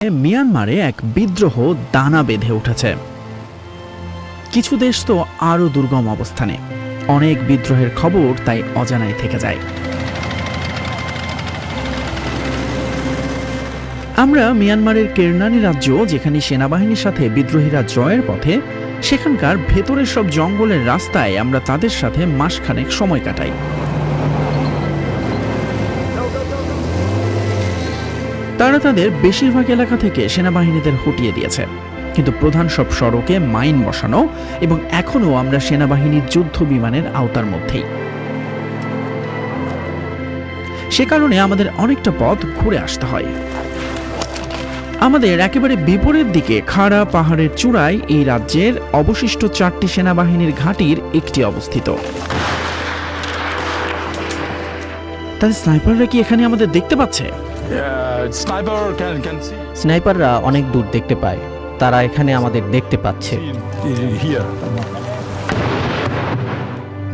মিয়ানমারে এক বিদ্রোহ দানা বেঁধে উঠেছে। কিছু দেশ তো আরও দুর্গম অবস্থানে, অনেক বিদ্রোহের খবর তাই অজানায় থেকে যায়। আমরা মিয়ানমারের কেরনানি রাজ্য, যেখানে সেনাবাহিনীর সাথে বিদ্রোহীরা জয়ের পথে, সেখানকার ভেতরের সব জঙ্গলের রাস্তায় আমরা তাদের সাথে মাসখানেক সময় কাটাই। তারা তাদের বেশিরভাগ এলাকা থেকে সেনাবাহিনীদের হটিয়ে দিয়েছে, কিন্তু প্রধান সব সড়কে মাইন বসানো এবং এখনও আমরা সেনাবাহিনীর যুদ্ধ বিমানের আওতার মধ্যেই। সে কারণে আমাদের অনেকটা পথ ঘুরে আসতে হয়। আমাদের একেবারে বিপরীত দিকে খাড়া পাহাড়ের চূড়ায় এই রাজ্যের অবশিষ্ট 4টি সেনাবাহিনীর ঘাঁটির একটি অবস্থিত। তাদের স্নাইপাররা কি এখানে আমাদের দেখতে পাচ্ছে? স্নাইপাররা অনেক দূর দেখতে পায়, তারা এখানে আমাদের দেখতে পাচ্ছে।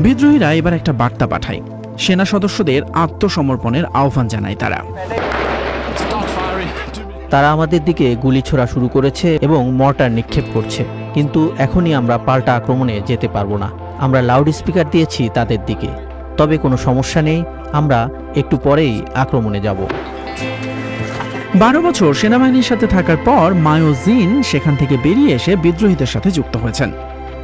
বিদ্রোহীরা এবার একটা বার্তা পাঠায়, সেনা সদস্যদের আত্মসমর্পণের আহ্বান জানায় তারা। তারা আমাদের দিকে গুলি ছোড়া শুরু করেছে এবং মর্টার নিক্ষেপ করছে, কিন্তু এখনই আমরা পাল্টা আক্রমণে যেতে পারবো না। আমরা লাউড স্পিকার দিয়েছি তাদের দিকে, তবে কোনো সমস্যা নেই, আমরা একটু পরেই আক্রমণে যাব। 12 বছর সেনাবাহিনীর সাথে থাকার পর মায়ো জিন সেখান থেকে বেরিয়ে এসে বিদ্রোহীদের সাথে যুক্ত হয়েছেন।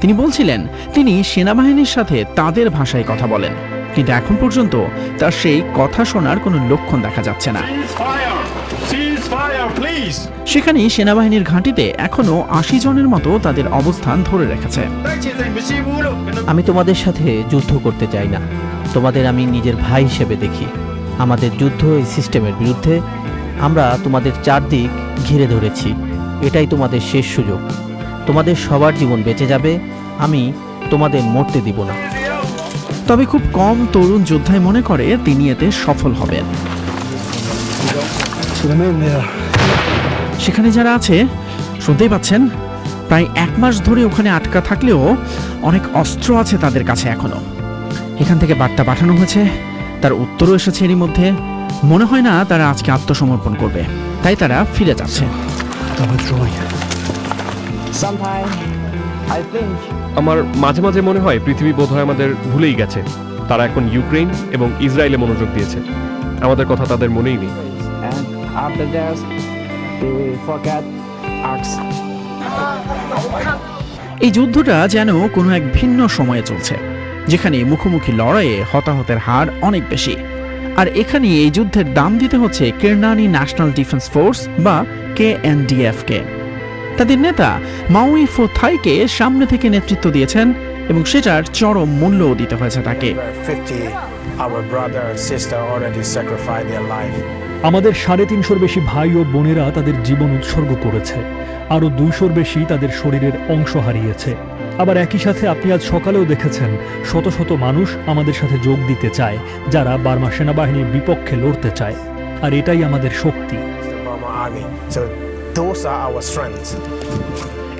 তিনি বলছিলেন তিনি সেনাবাহিনীর সাথে তাদের ভাষায় কথা বলেন, কিন্তু এখন পর্যন্ত তার সেই কথা শোনার কোনো লক্ষণ দেখা যাচ্ছে না। সেখানে সেনাবাহিনীর ঘাঁটিতে এখনো 80 জনের মতো তাদের অবস্থান ধরে রেখেছে। আমি তোমাদের সাথে যুদ্ধ করতে চাই না, তোমাদের আমি নিজের ভাই হিসেবে দেখি। আমাদের যুদ্ধ এই সিস্টেমের বিরুদ্ধে। আমরা তোমাদের চারদিক ঘিরে ধরেছি, এটাই তোমাদের শেষ সুযোগ। তোমাদের সবার জীবন বেঁচে যাবে, আমি তোমাদের মরতে দিব না। তবে খুব কম তরুণ যোদ্ধাই মনে করে তিনি এতে সফল হবেন। সেখানে যারা আছে, শুনতেই পাচ্ছেন, প্রায় 1 মাস ধরে ওখানে আটকা থাকলেও অনেক অস্ত্র আছে তাদের কাছে এখনো। এখান থেকে বার্তা পাঠানো হয়েছে, তার উত্তরও এসেছে এরই মধ্যে। মনে হয় না তারা আজকে আত্মসমর্পণ করবে, তাই তারা ফিরে যাচ্ছে। আমার মাঝে মাঝে মনে হয় পৃথিবী বোধহয় আমাদের ভুলেই গেছে। তারা এখন ইউক্রেন এবং ইসরায়েলে মনোযোগ দিয়েছে, আমাদের কথা তাদের মনেই নেই। এই যুদ্ধটা যেন কোনো এক ভিন্ন সময়ে চলছে, যেখানে মুখোমুখি লড়াইয়ে হতাহতের হার অনেক বেশি। আর এখানে এই যুদ্ধের দাম দিতে হচ্ছে কেরনানি ন্যাশনাল ডিফেন্স ফোর্স বা KNDF কে। তাদের নেতা মাউই ফো থাইকে সামনে থেকে নেতৃত্ব দিয়েছেন এবং সেটার চরম মূল্যও দিতে হয়েছে তাকে। আমাদের 350-র বেশি ভাই ও বোনেরা তাদের জীবন উৎসর্গ করেছে, আরও 200-র বেশি তাদের শরীরের অংশ হারিয়েছে। আবার একই সাথে আপনি আজ সকালেও দেখেছেন শত শত মানুষ আমাদের সাথে যোগ দিতে চায়, যারা বার্মা সেনাবাহিনীর বিপক্ষে লড়তে চায়। আর এটাই আমাদের শক্তি।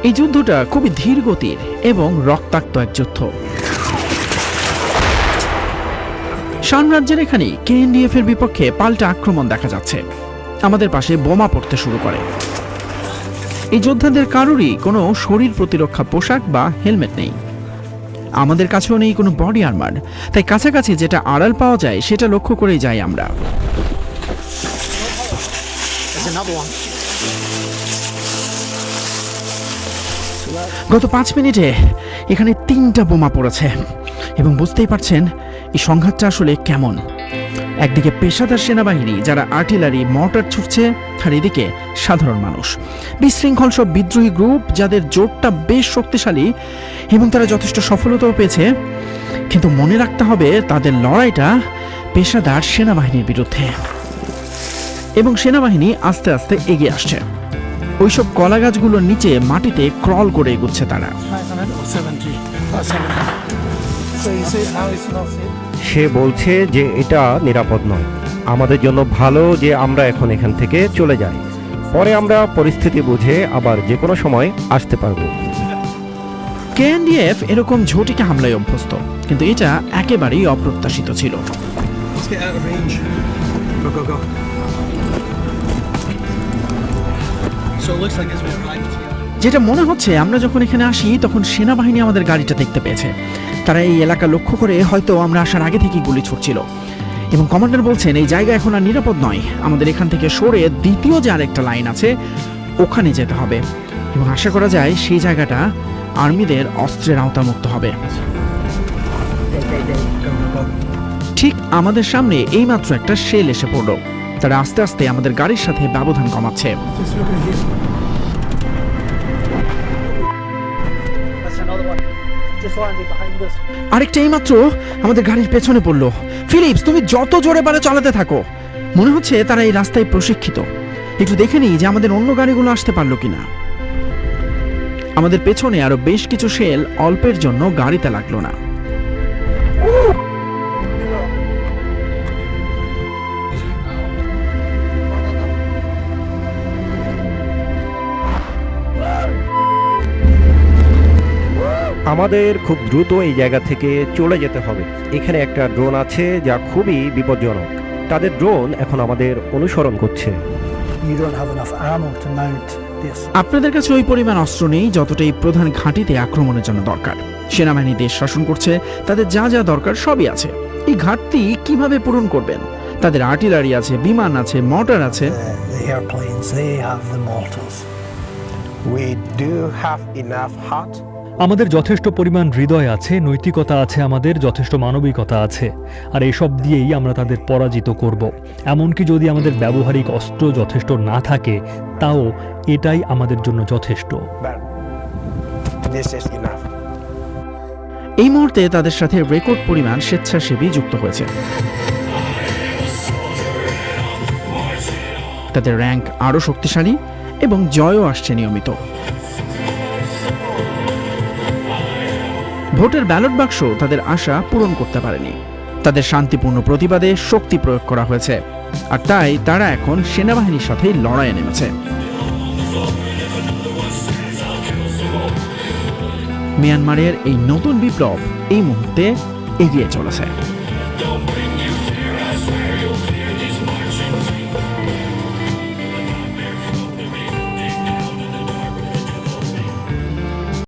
এই যুদ্ধটা খুবই ধীর গতির এবং রক্তাক্ত এক যুদ্ধ। শান রাজ্যের এখানে KNDF এর বিপক্ষে পাল্টা আক্রমণ দেখা যাচ্ছে। আমাদের পাশে বোমা পড়তে শুরু করে। এই যোদ্ধাদের কারোরই কোনো শরীর প্রতিরক্ষা পোশাক বা হেলমেট নেই। আমাদের কাছেও নেই কোনো বডি আর্মার, তাই কাছাকাছি যেটা আড়াল পাওয়া যায় সেটা লক্ষ্য করেই যাই আমরা। গত 5 মিনিটে এখানে 3টা বোমা পড়েছে এবং বুঝতেই পারছেন এই সংঘাতটা আসলে কেমন। একদিকে পেশাদার সেনাবাহিনী যারা আর্টিলারি মর্টার ছুটছে, আর এদিকে সাধারণ মানুষ, বিশৃঙ্খল সব বিদ্রোহী গ্রুপ যাদের জোটটা বেশ শক্তিশালী এবং তারা যথেষ্ট সফলতাও পেয়েছে। কিন্তু মনে রাখতে হবে তাদের লড়াইটা পেশাদার সেনাবাহিনীর বিরুদ্ধে, এবং সেনাবাহিনী আস্তে আস্তে এগিয়ে আসছে। ওইসব কলা গাছগুলোর নিচে মাটিতে ক্রল করে এগুচ্ছে তারা। সে বলছে যে এটা নিরাপদ নয়। আমাদের জন্য ভালো যে আমরা এখন এখান থেকে চলে যাই, পরে আমরা পরিস্থিতি বুঝে আবার যে কোনো সময় আসতে পারবো। KNDF এরকম ঝটিকা হামলায় অভ্যস্ত, কিন্তু এটা একেবারেই অপ্রত্যাশিত ছিল। যেটা মনে হচ্ছে আমরা যখন এখানে আসি তখন সেনাবাহিনী আমাদের গাড়িটা দেখতে পেয়েছে। তারা এই এলাকা লক্ষ্য করে হয়তো আমরা আসার আগে থেকেই গুলি ছুটছিল। এবং কমান্ডার বলছেন এই জায়গা এখন আর নিরাপদ নয়, আমাদের এখান থেকে সরে দ্বিতীয় যে আরেকটা লাইন আছে ওখানে যেতে হবে এবং আশা করা যায় সেই জায়গাটা আর্মিদের অস্ত্রের আওতামুক্ত হবে। ঠিক আমাদের সামনে এইমাত্র একটা শেল এসে পড়লো। তারা আস্তে আস্তে আমাদের গাড়ির সাথে ব্যবধান কমাচ্ছে। আরেকটা এইমাত্র আমাদের গাড়ির পেছনে পড়লো। ফিলিপস, তুমি যত জোরে পারো চালাতে থাকো। মনে হচ্ছে তারা এই রাস্তায় প্রশিক্ষিত। একটু দেখে নিই যে আমাদের অন্য গাড়িগুলো আসতে পারলো কিনা। আমাদের পেছনে আরো বেশ কিছু শেল অল্পের জন্য গাড়িতে লাগলো না। আমাদের খুব দ্রুত এই জায়গা থেকে চলে যেতে হবে। এখানে একটা ড্রোন আছে যা খুবই বিপজ্জনক। তাদের ড্রোন এখন আমাদের অনুসরণ করছে। You don't have enough ammo to mount this. আপনাদের কাছে ওই পরিমাণ অস্ত্র নেই যতটা এই প্রধান ঘাঁটিতে আক্রমণের জন্য দরকার। সেনাবাহিনী দেশ শাসন করছে, তাদের যা যা দরকার সবই আছে। এই ঘাটতি কিভাবে পূরণ করবেন? তাদের আর্টিলারি আছে, বিমান আছে, মর্টার আছে। The airplanes, they have the mortars. We do have enough heart. আমাদের যথেষ্ট পরিমাণ হৃদয় আছে, নৈতিকতা আছে, আমাদের যথেষ্ট মানবিকতা আছে, আর এসব দিয়েই আমরা তাদের পরাজিত করব। এমনকি যদি আমাদের ব্যবহারিক অস্ত্র যথেষ্ট না থাকে, তাও এটাই আমাদের জন্য যথেষ্ট। But this is enough. এই মুহূর্তে তাদের সাথে রেকর্ড পরিমাণ স্বেচ্ছাসেবী যুক্ত হয়েছে। তাদের র্যাঙ্ক আরো শক্তিশালী এবং জয়ও আসছে নিয়মিত। ভোটের ব্যালট বাক্স তাদের আশা পূরণ করতে পারেনি। তাদের শান্তিপূর্ণ প্রতিবাদে শক্তি প্রয়োগ করা হয়েছে, আর তাই তারা এখন সেনাবাহিনীর সাথে লড়াইয়ে নেমেছে। মিয়ানমারের এই নতুন বিপ্লব এই মুহূর্তে এগিয়ে চলেছে।